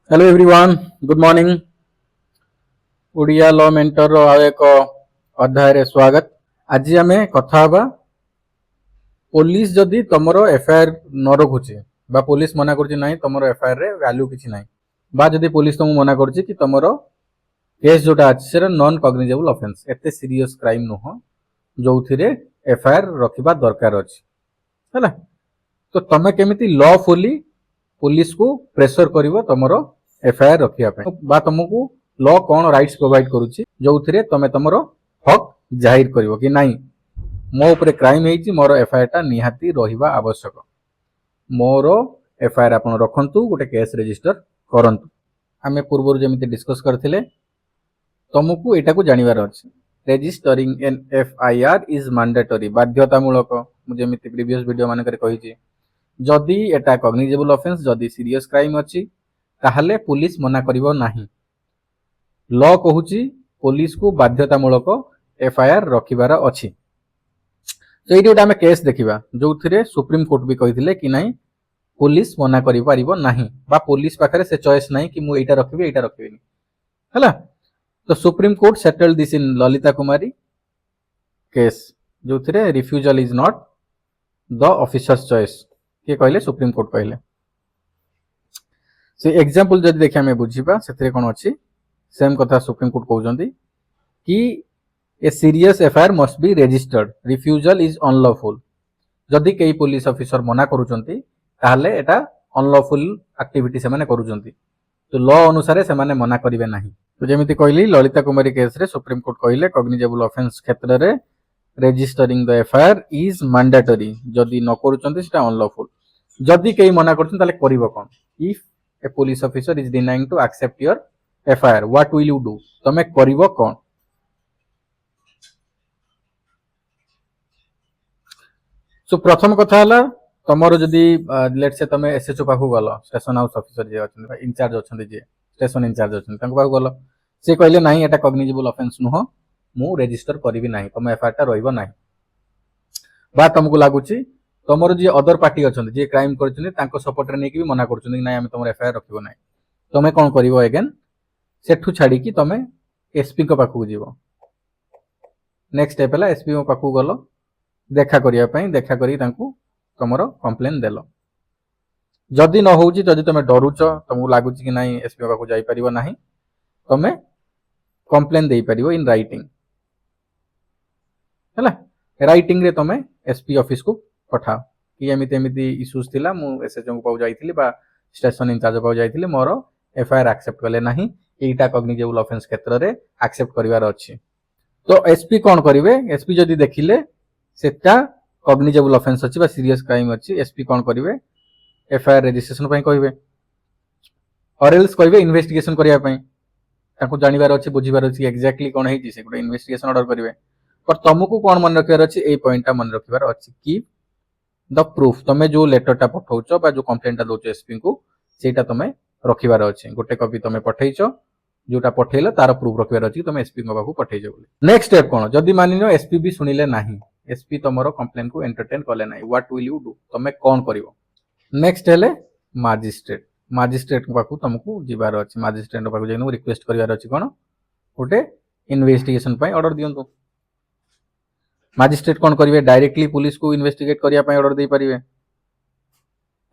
Hello everyone, good morning. Odia law mentor एक अध्याय रे स्वागत। आज आम कथा हबा पुलिस जदि तुमर एफआईआर न रखुचे बा पुलिस मना करछि नाही तुमर एफआईआर रे वैल्यू किछि नाही बा जदि पुलिस तुमको मना करछि कि तुमर केस जोटा अछि सेरा नॉन कॉग्निजेबल ऑफेंस एते सीरियस क्राइम नुह जोथिरे एफआईआर रखिबा दरकार अछि हैला। तो तमे केमिति लॉफुली पुलिस को प्रेशर करिवो तुमरो एफआईआर रखिया पे बा तुमको लॉ कौन राइट्स प्रोवाइड करूची जोथिरे तमे तुमरो हक जाहिर करिवो कि नाही मो ऊपर क्राइम हेची मोर एफआईआर टा निहाती रहिबा आवश्यक। मोर एफआईआर आपण रखंतु गोटे केस रजिस्टर करंतु। आमे पूर्वरु जेमिति डिस्कस करथिले तुमको एटा को जानिबार अछि registering an FIR is mandatory बाध्यतामूलक। मु जेमिति प्रीवियस वीडियो माने करे कहिची जदि एटा कॉग्निजेबल ऑफेंस जदि सीरियस क्राइम अछि ताहले पुलिस मना करिवो नाही। लॉ कहूची पुलिस को बाध्यतामूलक एफआईआर रखिबार अछि। तो एटी आमे केस देखिबा जोथिरे सुप्रीम कोर्ट भी कहिथिले कि नाही पुलिस मना करि परिबो नाही बा पुलिस पाखरे से चॉइस नाही कि मु एटा रखिबे एटा रखिबेनी हला। तो Supreme Court settled this in Lalita Kumari case जोथिरे refusal is not the officer's choice के कहले सुप्रीम कोर्ट कहले। से एग्जांपल जदि देखि हमें बुझिबा सेथिरे कोन अछि सेम कथा सुप्रीम कोर्ट कहउजंती कि a serious FIR must be registered refusal is unlawful. जदि कई पुलिस ऑफिसर मना करूचंती ताहले एटा अनलॉफुल एक्टिविटी से माने करूचंती तो लॉ अनुसार से माने मना करिवे नाही। तो जेमिति कहली ललिता कुमारी केस रे सुप्रीम कोर्ट कहले कॉग्निजेबल ऑफेंस क्षेत्र रे registering the FIR is mandatory जदि न करूचंती सेटा अनलॉफुल। जदि कई मना करचंती ताले करिवो कोन if a police officer is denying to accept your FIR what will you do तमे करिवो कोन। सो प्रथम कथा हला तमरो जदि लेट्स से तमे एसएचओ पाखु गलो स्टेशन हाउस ऑफिसर जे अछन इंचार्ज अछन जे स्टेशन इंचार्ज अछन तांको पाखु गलो से कहले नाही एटा कॉग्निजेबल ऑफेंस नुह मु रजिस्टर करिवि नाही तमे एफआईआर टा रहइबो नाही बा तुमको लागुची तमरो जे अदर पार्टी अछन जे क्राइम करछन तांको सपोर्ट रे नेकी भी मना करछन नाही हम तमरो एफआईआर रखिबो नाही तमे कोन करिवो अगेन सेठू छाड़ी कि तमे एसपी को पाखु जीवो। नेक्स्ट स्टेप हला एसपी को पाखु गलो देखा करिया पई देखा करी तांको तमरो कंप्लेन देलो जदि न होउची जदि तमे डरुच तुमको लागुची कि नाही एसपी पाखु जाई परिबो नाही तमे कंप्लेन देई परिबो इन राइटिंग हला। राइटिंग रे तमे एसपी ऑफिस को पठाओ कि एमिति एमिति इश्यूज थिला मु एसएचओ को पाउ जाईथिली बा स्टेशन इंचार्ज पाउ जाईथिली मोर एफआईआर एक्सेप्ट कले नाही एटा कॉग्निजेबल ऑफेंस क्षेत्र रे एक्सेप्ट करिवार अछि। तो एसपी कोन करिवे एसपी जदि देखिले सेटा कॉग्निजेबल ऑफेंस अछि बा सीरियस क्राइम अछि एसपी कोन करिवे एफआईआर रजिस्ट्रेशन पई कहिवे और एल्स कहिवे इन्वेस्टिगेशन करिया पई ताको जानिबार अछि बुझिबार अछि एक्जेक्टली कोन हेछि से गुटे इन्वेस्टिगेशन ऑर्डर करिवे। पर तुमको कोन मन रखिबार अछि ए पॉइंट टा मन रखिबार अछि कि द प्रूफ तमे जो लेटर टा पठाउचो बा जो कंप्लेंट टा दोचो एसपी को सेटा तमे रखिबार अछि गोटे कॉपी तमे पठैचो जोटा पठैलो तार प्रूफ रखिबार अछि तमे एसपी को बाबू पठैजो बोली। नेक्स्ट स्टेप कोन जदि मानिनो एसपी भी सुनिले नाही एसपी तमरो कंप्लेन को एंटरटेन कले नाही व्हाट विल यू डू तमे कोन करिवो। नेक्स्ट हेले मजिस्ट्रेट मजिस्ट्रेट को पाखु तुमको जिबार अछि मजिस्ट्रेट पाखु जेनु रिक्वेस्ट करिवार अछि कोन गोटे इन्वेस्टिगेशन पई ऑर्डर दियंतु। मजिस्ट्रेट कोन करिवे डायरेक्टली पुलिस को इन्वेस्टिगेट करिया पई ऑर्डर दे परिवे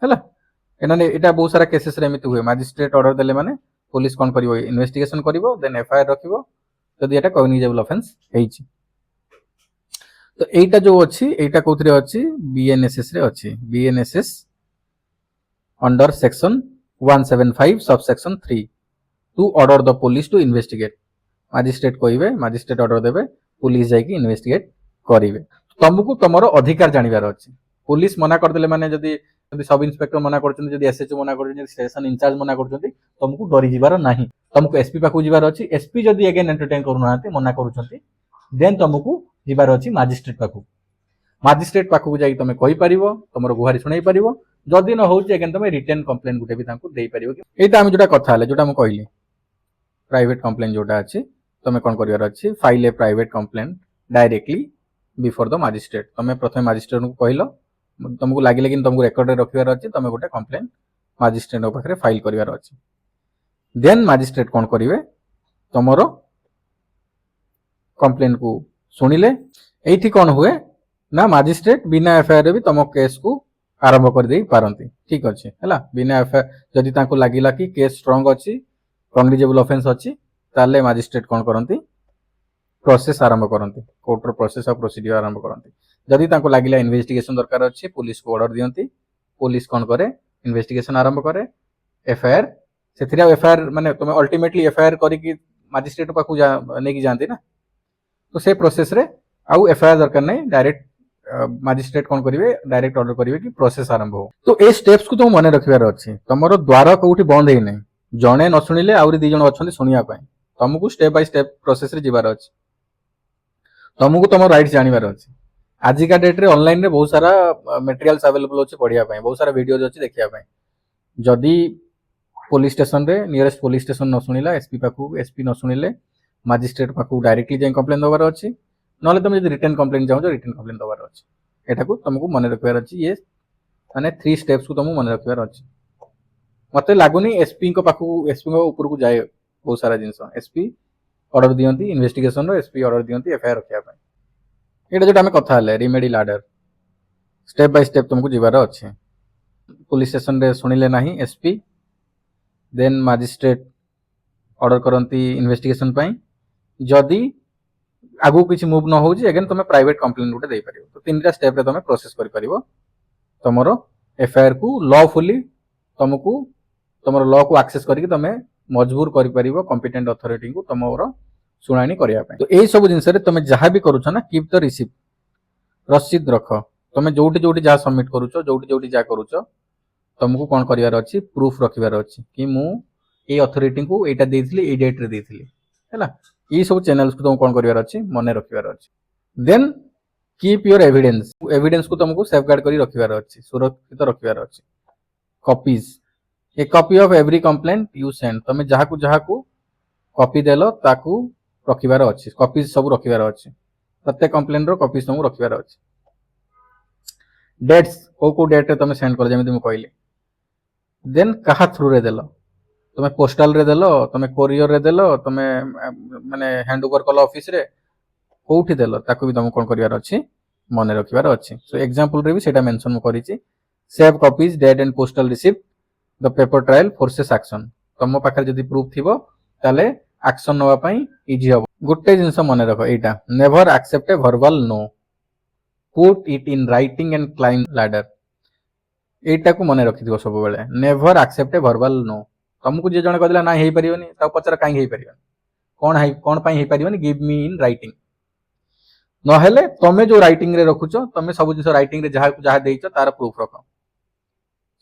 हला। एनाने एटा बहुत सारा केसेस रे एमिति हुए मजिस्ट्रेट ऑर्डर देले माने पुलिस कोन करिवो इन्वेस्टिगेशन करिवो देन एफआईआर रखिवो जदि एटा कॉग्निजेबल ऑफेंस हेछि। तो एटा जो अछि एटा कोथरे अछि बीएनएसएस रे अछि BNSS under section 175 sub section 3 to order the police to investigate magistrate कहिवे मजिस्ट्रेट ऑर्डर देबे पुलिस जाई कि इन्वेस्टिगेट करिवे। तुमको तमरो अधिकार जानिबार अछि पुलिस मना कर देले माने जदि सब इंस्पेक्टर मना करछन जदि एसएचओ मना करछन जदि स्टेशन इंचार्ज मना करछन तुमको डरी जिबार नाही तुमको एसपी पाखु जिबार अछि एसपी जदि अगेन एंटरटेन करू नाते मना करूछंती देन तुमको जिबार अछि मजिस्ट्रेट पाखु मजिस्ट्रेट पाखु जाई तमे कहि परिवो तमरो गुहारी सुनाई परिवो जदि न होउची अगेन तमे रिटन कंप्लेन गुटे भी तांको देई परिवो कि एटा हम जोटा कथा हले जोटा हम कहली प्राइवेट कंप्लेन जोटा अछि तमे कोन करिवार अछि file A private complain directly before the magistrate तमे प्रथम मजिस्ट्रेट को कहलो तुमको लागिले कि तुमको रिकॉर्ड रे रखिवार अछि तमे गोटे कंप्लेन मजिस्ट्रेट पाखरे फाइल करिवार अछि देन मजिस्ट्रेट कौन करेंगे तुमर कंप्लेन को शुणिले ये कौन हुए ना मजिस्ट्रेट बिना एफआईआर भी तुम केस को आरंभ कर दे पारती ठीक अच्छे है बिना एफआईआर जदि लगिला कि केस स्ट्रंग अच्छी कग्निजेबल ऑफेंस अच्छी ताले मजिस्ट्रेट कौन करती प्रोसेस आरंभ करती कोर्टर प्रोसेस और प्रोसीडियर आरंभ करती जदि लगिला इन्वेस्टिगेशन दरकार अच्छी पुलिस को ऑर्डर दियंती पुलिस कौन करे इन्वेस्टिगेशन आरंभ करे एफआईआर से एफआईआर माने तुम अल्टीमेटली एफआईआर करी मजिस्ट्रेट पाखु नहीं जाती ना तो से प्रोसेस रे आउ एफआईआर दरकार नहीं डायरेक्ट मजिस्ट्रेट कौन करेंगे डायरेक्ट ऑर्डर करेंगे कि प्रोसेस आरंभ हो तो ए स्टेप्स को तुम मन रखिबार अच्छी तुम द्वार कौटी बंद है नहीं जड़े न शुणिले आउरी दी जन अच्छा शुणा तुमको स्टेप बाय स्टेप प्रोसेस रे जीवार अच्छी तुमको तुम राइट्स जानवर अच्छी आजिका डेट रे ऑनलाइन रे बहुत सारा मटेरियल्स अवेलेबल अच्छे पढ़िया बहुत सारा वीडियोज अच्छी देखा जदि पुलिस स्टेशन रे नियरेस्ट पुलिस स्टेशन न शुणिला एसपी पाखु एसपी न शुणिले मजिस्ट्रेट पाखु डायरेक्टली जाई कंप्लेन दबार अच्छी ना तुम रिटर्न कंप्लेन चाहो रिटर्न कंप्लेन दबार अच्छी एटा को तुमको मन रखिबार अच्छी ये माने 3 स्टेप्स को तुमको मन रखिबार अच्छी मते लागुनी एसपी को पाखु एसपी को ऊपर को जाए बहुत सारा जिनस एसपी ऑर्डर दियंती इन्वेस्टिगेशन रो एसपी ऑर्डर दियंती एफआईआर रखिया पय एटा जोटा हमें कथा हले remedy ladder step by step तुमको जीवार अच्छे पुलिस स्टेशन रे सुनिले नाही एसपी देन मजिस्ट्रेट ऑर्डर करती इन्वेस्टिगेशन पय जदि आगु किसी मूव न हो अगेन तुम प्राइवेट कंप्लेन गोटे दे पारियो तो 3टा स्टेप रे तुम प्रोसेस करि पारियो तुमरो एफआईआर को लॉफुली तुमको तुमरो लॉ को एक्सेस करके तुम मजबूर करि पारियो कॉम्पिटेंट अथॉरिटी को तुमरो सुनानी करिया पे तो एई सब जिंस रे तुम जहां भी करूछ ना कीप द रिसीप्ट रसीद रख तुम जोटी जोटी जहां सबमिट करूछ जोटी जोटी जा करूछ तुमको कौन करिवार अच्छी प्रूफ रखिबार अच्छी कि मु ए अथॉरिटी को एटा देइथिली ए डेट रे देइथिली हैला ये सब चैनल्स को तुम कौन करिवार अच्छी मन रखिबार अच्छी then keep your evidence evidence को तुमको सेफगार्ड करी रखिबार अच्छी सुरक्षित रखिबार अच्छी copies a copy of every complaint you send तुम जहाँ को कॉपी देलो ताकू रखिबार अच्छी कॉपीज सब रखिबार अच्छी प्रत्येक कंप्लेन रो कॉपीज तुमको रखिबार अच्छी डेट्स को डेट रे तुम सेंड कर जेमिति मु कहली देन कहा थ्रू रे देलो तुम पोस्टल रे देलो तुम कोरियर रे देलो तुम माने हैंड ओवर कल ऑफिस रे कोठी देलो ताकू भी तुम कोन करिवार अछि मन रखिबार अछि सो एग्जांपल रे भी सेटा मेंशन म करिछि save copies date and postal receipt the paper trail forces action तुम पाखर जदी प्रूफ थिबो ताले एक्शन नवा पई इजी हो गुटे जिंस मन रख एटा never accept a verbal no put it in writing and climb ladder एटा को मन रखि दियो सब बेले never accept a verbal no तुमको जे जण कहला ना हेई परियोनी ता पचर काई हेई परियोनी कोन पई हेई परियोनी गिव मी इन राइटिंग न हेले तमे जो राइटिंग रे रखुछ तमे सब जिस राइटिंग रे जहा देइछ तार प्रूफ रख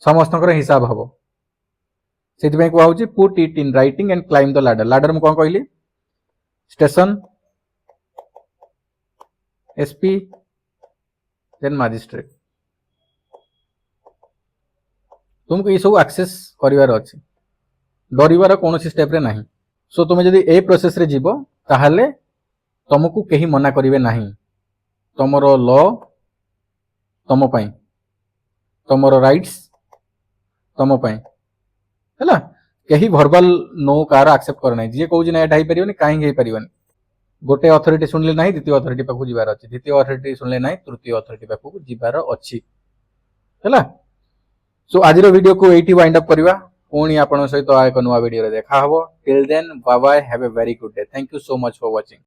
समस्तकर हिसाब हबो सेति पई को आउची put it in writing and climb the ladder ladder में कोन कहली स्टेशन एसपी देन मजिस्ट्रेट तुमको ये सब एक्सेस करिवार अछि डरिवार कौन स्टेप रे नहीं सो तुम जदि ए प्रोसेस रे जीवो ताहले तुमको कहीं मना करिवे नहीं तुमर लॉ तुम पई तुमर राइट्स तुम पई हैला कहीं वर्बल नो कार एक्सेप्ट कर नहीं जे कहू जे ना एटा हे परियोनी काहे हे परियोनी गोटे अथॉरिटी सुनले नहीं द्वितीय अथॉरिटी पाखु जीवार अछि द्वितीय अथॉरिटी सुनले नहीं तृतीय अथॉरिटी पाखु जीवार अछि हैला सो आज वीडियो को एटी वाइंड अप करवा पुणी आपन सहित एक नुआ वीडियो रे देखा हबो till then bye bye have a very good day thank you so much for watching.